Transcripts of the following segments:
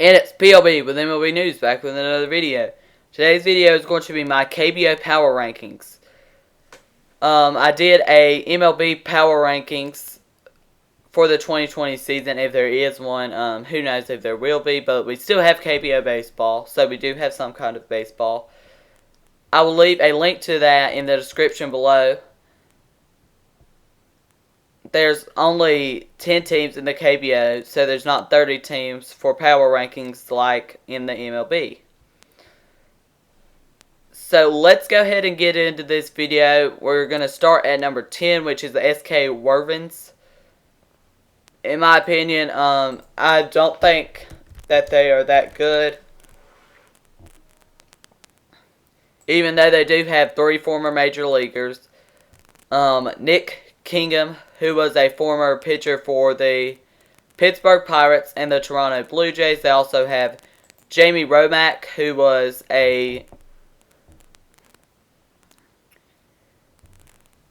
And it's PLB with MLB News, back with another video. Today's video is going to be my KBO Power Rankings. I did a MLB Power Rankings for the 2020 season, if there is one. Who knows if there will be, but we still have KBO baseball, so we do have some kind of baseball. I will leave a link to that in the description below. There's only 10 teams in the KBO, so there's not 30 teams for power rankings like in the MLB. So let's go ahead and get into this video. We're going to start at number 10, which is the SK Wervins. In my opinion, I don't think that they are that good. Even though they do have 3 former major leaguers. Nick Kingham, who was a former pitcher for the Pittsburgh Pirates and the Toronto Blue Jays. They also have Jamie Romack, who was a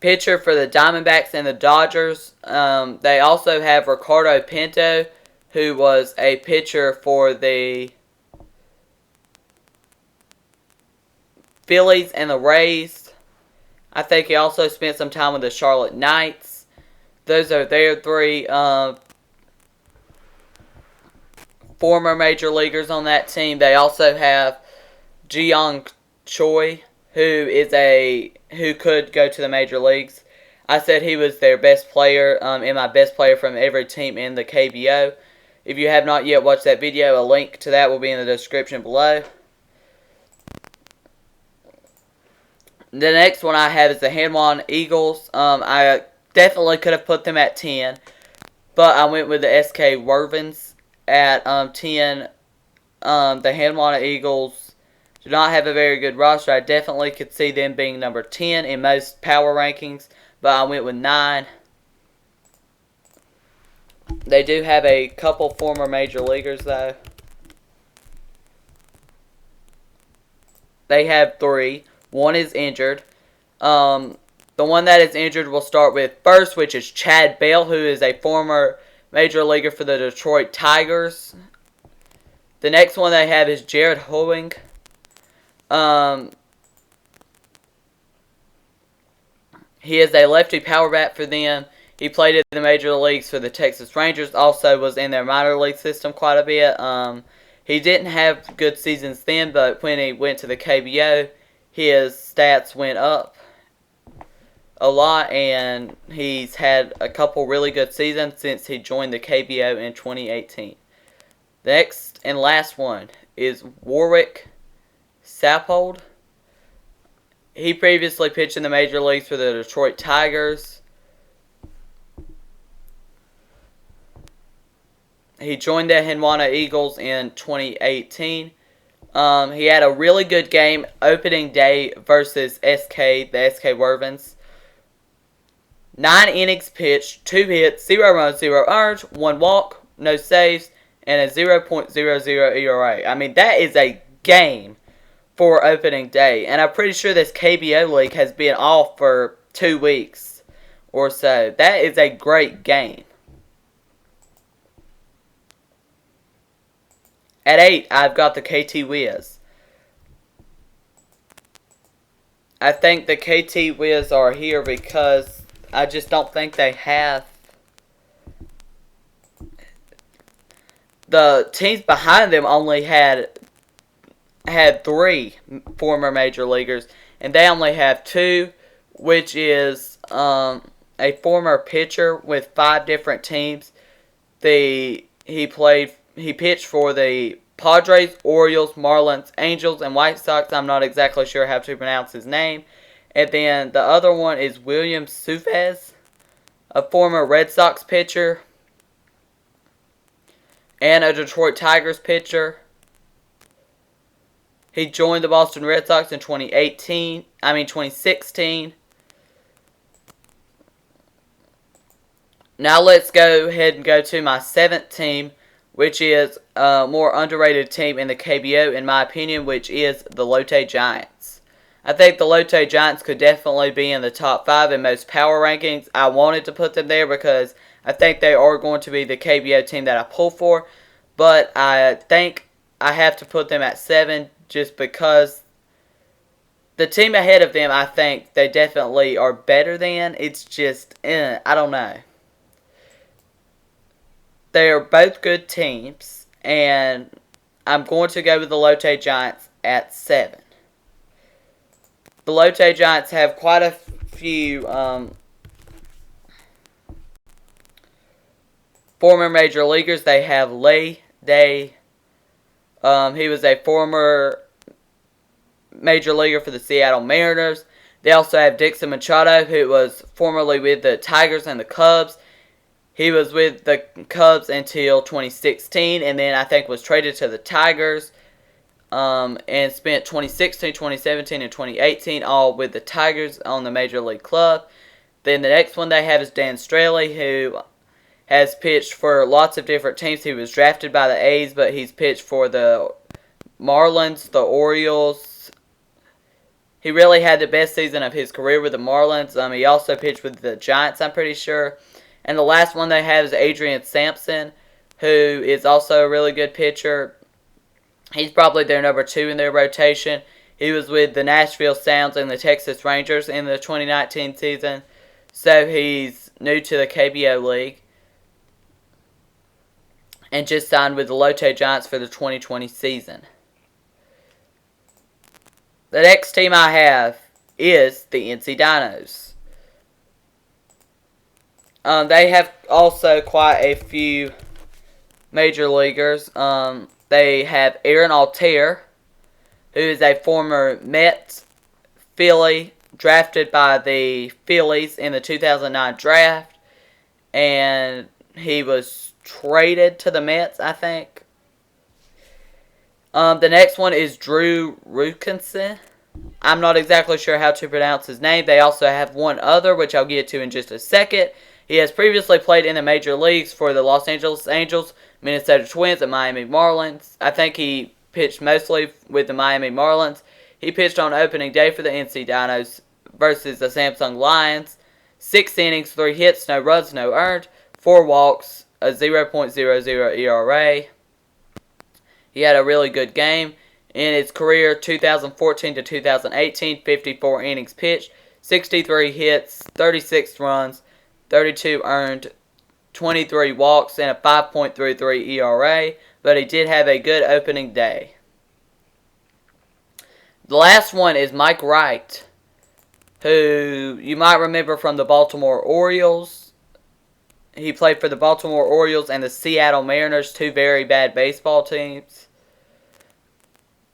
pitcher for the Diamondbacks and the Dodgers. They also have Ricardo Pinto, who was a pitcher for the Phillies and the Rays. I think he also spent some time with the Charlotte Knights. Those are their 3 former major leaguers on that team. They also have Ji-Young Choi, who could go to the major leagues. I said he was their best player, and my best player from every team in the KBO. If you have not yet watched that video, a link to that will be in the description below. The next one I have is the Hanwha Eagles. I definitely could have put them at 10, but I went with the SK Wervins at 10. The Hanwha Eagles do not have a very good roster. I definitely could see them being number 10 in most power rankings, but I went with 9. They do have a couple former major leaguers, though. They have 3. One is injured. The one that is injured we'll start with first, which is Chad Bell, who is a former major leaguer for the Detroit Tigers. The next one they have is Jared Hoeing. He is a lefty power bat for them. He played in the major leagues for the Texas Rangers. Also was in their minor league system quite a bit. He didn't have good seasons then, but when he went to the KBO, his stats went up a lot, and he's had a couple really good seasons since he joined the KBO in 2018. The next and last one is Warwick Sappold. He previously pitched in the major leagues for the Detroit Tigers. He joined the Hanwha Eagles in 2018. He had a really good game opening day versus the SK Wervins. 9 innings pitched, 2 hits, 0 runs, 0 earned, 1 walk, no saves, and a 0.00 ERA. I mean, that is a game for opening day. And I'm pretty sure this KBO league has been off for 2 weeks or so. That is a great game. At 8, I've got the KT Wiz. I think the KT Wiz are here because I just don't think they have. The teams behind them only had 3 former major leaguers, and they only have 2, which is a former pitcher with 5 different teams. He pitched for the Padres, Orioles, Marlins, Angels, and White Sox. I'm not exactly sure how to pronounce his name. And then the other one is William Sufez, a former Red Sox pitcher and a Detroit Tigers pitcher. He joined the Boston Red Sox in 2016. Now let's go ahead and go to my 7th team, which is a more underrated team in the KBO, in my opinion, which is the Lotte Giants. I think the Lotte Giants could definitely be in the top 5 in most power rankings. I wanted to put them there because I think they are going to be the KBO team that I pull for. but I think I have to put them at 7 just because the team ahead of them, I think they definitely are better than. It's just, I don't know. They are both good teams, and I'm going to go with the Lotte Giants at 7. The Lotte Giants have quite a few former major leaguers. They have Lee Day. He was a former major leaguer for the Seattle Mariners. They also have Dixon Machado, who was formerly with the Tigers and the Cubs. He was with the Cubs until 2016, and then I think was traded to the Tigers, and spent 2016, 2017, and 2018 all with the Tigers on the Major League Club. Then the next one they have is Dan Straley, who has pitched for lots of different teams. He was drafted by the A's, but he's pitched for the Marlins, the Orioles. He really had the best season of his career with the Marlins. He also pitched with the Giants, I'm pretty sure. And the last one they have is Adrian Sampson, who is also a really good pitcher. He's probably their number 2 in their rotation. He was with the Nashville Sounds and the Texas Rangers in the 2019 season. So he's new to the KBO League. And just signed with the Lotte Giants for the 2020 season. The next team I have is the NC Dinos. They have also quite a few major leaguers. They have Aaron Altair, who is a former Mets Philly, drafted by the Phillies in the 2009 draft, and he was traded to the Mets, I think. The next one is Drew Rukinson. I'm not exactly sure how to pronounce his name. They also have one other, which I'll get to in just a second. He has previously played in the major leagues for the Los Angeles Angels, Minnesota Twins, and Miami Marlins. I think he pitched mostly with the Miami Marlins. He pitched on opening day for the NC Dinos versus the Samsung Lions. 6 innings, 3 hits, no runs, no earned, 4 walks, a 0.00 ERA. He had a really good game. In his career, 2014 to 2018, 54 innings pitched, 63 hits, 36 runs, 32 earned, 23 walks, and a 5.33 ERA, but he did have a good opening day. The last one is Mike Wright, who you might remember from the Baltimore Orioles. He played for the Baltimore Orioles and the Seattle Mariners, 2 very bad baseball teams.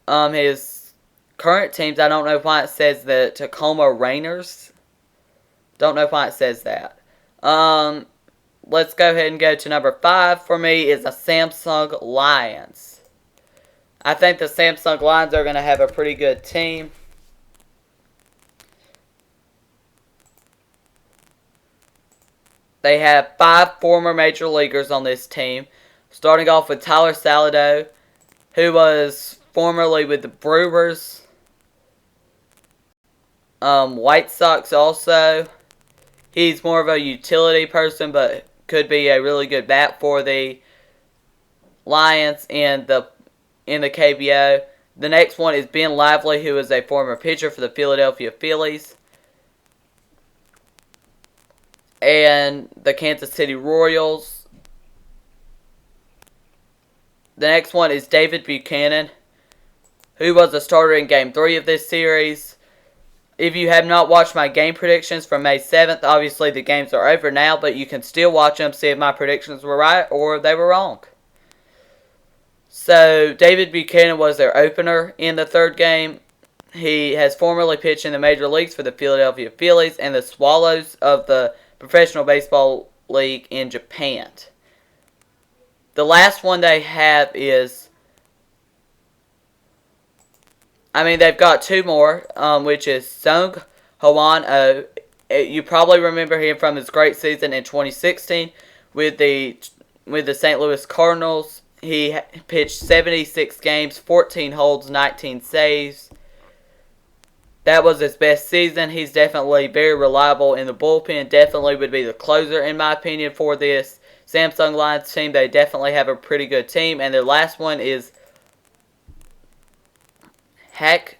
His current teams, I don't know why it says the Tacoma Rainers. Don't know why it says that. Let's go ahead and go to number 5 for me is the Samsung Lions. I think the Samsung Lions are going to have a pretty good team. They have 5 former major leaguers on this team, starting off with Tyler Salado, who was formerly with the Brewers, White Sox also. He's more of a utility person, but could be a really good bat for the Lions in the KBO. The next one is Ben Lively, who is a former pitcher for the Philadelphia Phillies and the Kansas City Royals. The next one is David Buchanan, who was a starter in Game 3 of this series. If you have not watched my game predictions from May 7th, obviously the games are over now, but you can still watch them, see if my predictions were right or they were wrong. So, David Buchanan was their opener in the 3rd game. He has formerly pitched in the major leagues for the Philadelphia Phillies and the Swallows of the Professional Baseball League in Japan. The last one they have is, they've got 2 more, which is Sung Hwan Oh. You probably remember him from his great season in 2016 with the St. Louis Cardinals. He pitched 76 games, 14 holds, 19 saves. That was his best season. He's definitely very reliable in the bullpen. Definitely would be the closer, in my opinion, for this Samsung Lions team. They definitely have a pretty good team. And their last one is Hack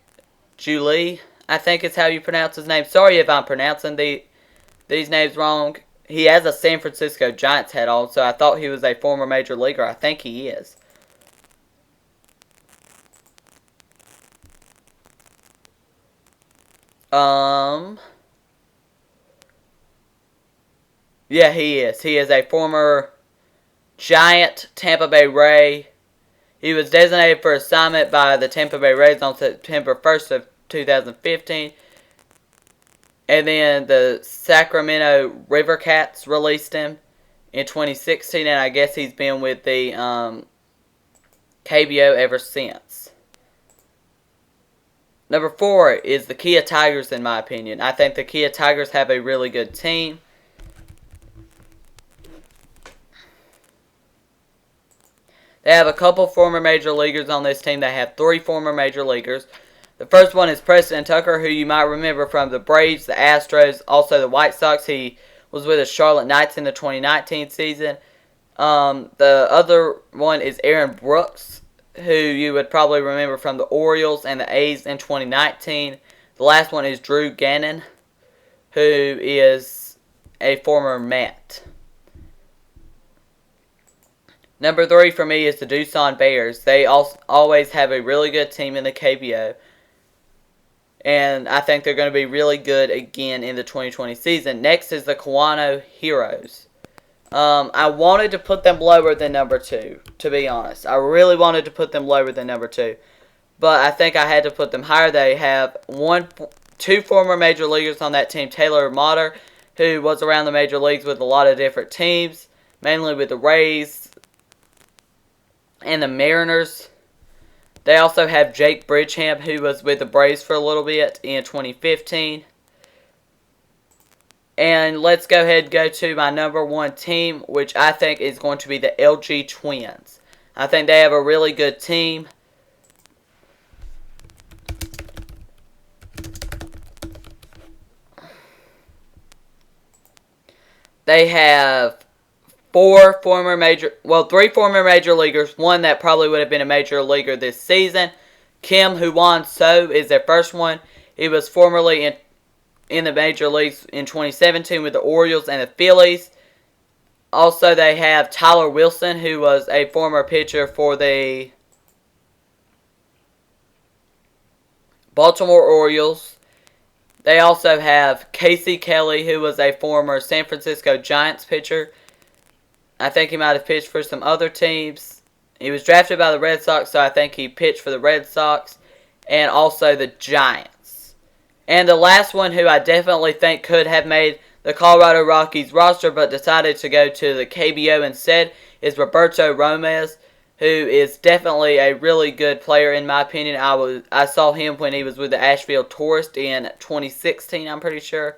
Julie, I think is how you pronounce his name. Sorry if I'm pronouncing these names wrong. He has a San Francisco Giants hat on, so I thought he was a former major leaguer. I think he is. Yeah, he is. He is a former Giant, Tampa Bay Ray. He was designated for assignment by the Tampa Bay Rays on September 1st of 2015. And then the Sacramento River Cats released him in 2016, and I guess he's been with the KBO ever since. Number 4 is the Kia Tigers, in my opinion. I think the Kia Tigers have a really good team. They have a couple former major leaguers on this team. They have 3 former major leaguers. The first one is Preston Tucker, who you might remember from the Braves, the Astros, also the White Sox. He was with the Charlotte Knights in the 2019 season. The other one is Aaron Brooks, who you would probably remember from the Orioles and the A's in 2019. The last one is Drew Gannon, who is a former Met. Number 3 for me is the Doosan Bears. They always have a really good team in the KBO. And I think they're going to be really good again in the 2020 season. Next is the Kawano Heroes. I wanted to put them lower than number 2, to be honest. I really wanted to put them lower than number 2. But I think I had to put them higher. They have 2 former major leaguers on that team. Taylor Motter, who was around the major leagues with a lot of different teams, mainly with the Rays and the Mariners. They also have Jake Bridgeham, who was with the Braves for a little bit in 2015. And let's go ahead and go to my number 1 team, which I think is going to be the LG Twins. I think they have a really good team. They have 3 former major leaguers. One that probably would have been a major leaguer this season. Kim Hwan So is their first one. He was formerly in the major leagues in 2017 with the Orioles and the Phillies. Also, they have Tyler Wilson, who was a former pitcher for the Baltimore Orioles. They also have Casey Kelly, who was a former San Francisco Giants pitcher. I think he might have pitched for some other teams. He was drafted by the Red Sox, so I think he pitched for the Red Sox and also the Giants. And the last one, who I definitely think could have made the Colorado Rockies roster but decided to go to the KBO instead, is Roberto Romez, who is definitely a really good player in my opinion. I saw him when he was with the Asheville Tourist in 2016, I'm pretty sure.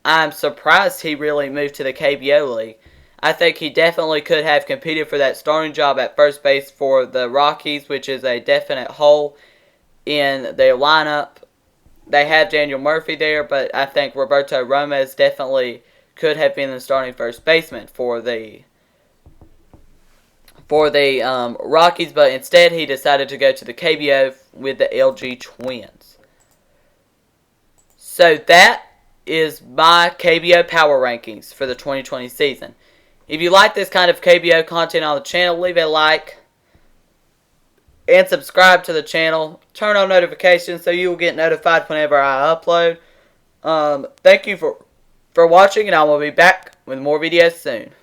I'm surprised he really moved to the KBO League. I think he definitely could have competed for that starting job at first base for the Rockies, which is a definite hole in their lineup. They have Daniel Murphy there, but I think Roberto Romez definitely could have been the starting first baseman for the Rockies, but instead he decided to go to the KBO with the LG Twins. So that is my KBO Power Rankings for the 2020 season. If you like this kind of KBO content on the channel, leave a like and subscribe to the channel. Turn on notifications so you will get notified whenever I upload. Thank you for watching, and I will be back with more videos soon.